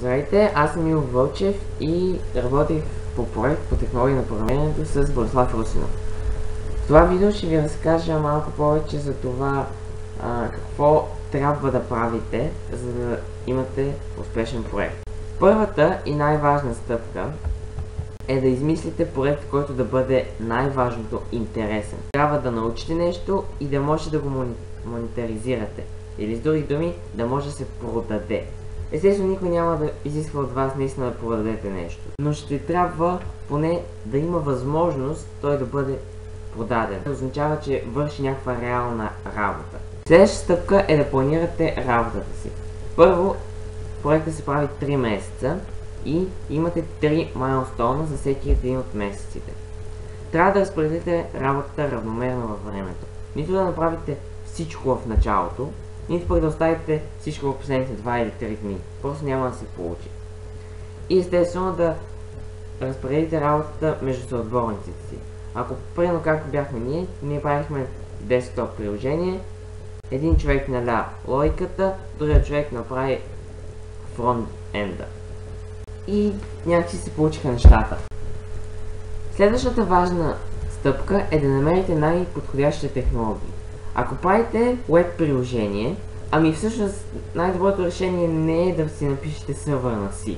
Здравейте, аз съм Иво Вълчев и работих по проект по технология на програмирането с Борислав Русинов. В това видео ще ви разкажа малко повече за това какво трябва да правите, за да имате успешен проект. Първата и най-важна стъпка е да измислите проект, който да бъде най-важното интересен. Трябва да научите нещо и да можете да го монетаризирате. Или с други думи, да може да се продаде. Естествено, никой няма да изисква от вас наистина да продадете нещо, но ще трябва поне да има възможност той да бъде продаден. Това означава, че върши някаква реална работа. Следващата стъпка е да планирате работата си. Първо, проектът се прави 3 месеца и имате 3 майлстоуна за всеки един от месеците. Трябва да разпределите работата равномерно във времето. Нито да направите всичко в началото, нито пък да оставите всичко в последните 2 или 3 дни. Просто няма да се получи. И естествено да разпределите работата между съотборниците си. Ако примерно както бяхме ние правихме десктоп приложение, един човек наля логиката, другия човек направи фронт-енда. И някакси се получиха нещата. Следващата важна стъпка е да намерите най-подходящите технологии. Ако правите веб приложение, всъщност най-доброто решение не е да си напишете сървър на C.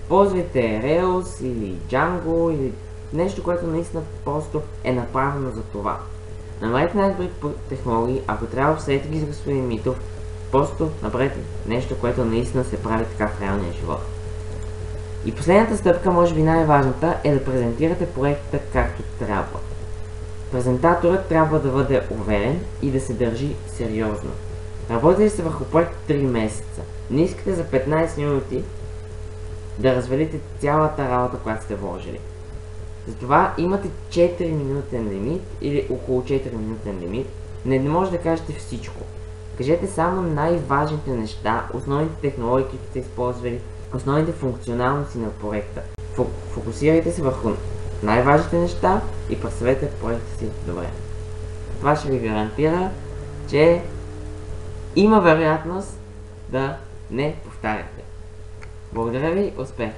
Ползвайте Rails или Django или нещо, което наистина просто е направено за това. Намерете най-добрите технологии, ако трябва обсъдете ги с господин Митов, просто направете нещо, което наистина се прави така в реалния живот. И последната стъпка, може би най-важната, е да презентирате проекта както трябва. Презентаторът трябва да бъде уверен и да се държи сериозно. Работили сте върху проект 3 месеца. Не искате за 15 минути да развалите цялата работа, която сте вложили. Затова имате 4 минутен лимит или около 4 минутен лимит. Не може да кажете всичко. Кажете само най-важните неща, основните технологии, които сте използвали, основните функционалности на проекта. Фокусирайте се върху най-важните неща и представете проекта си добре. Това ще ви гарантира, че има вероятност да не повтаряте. Благодаря ви, успех!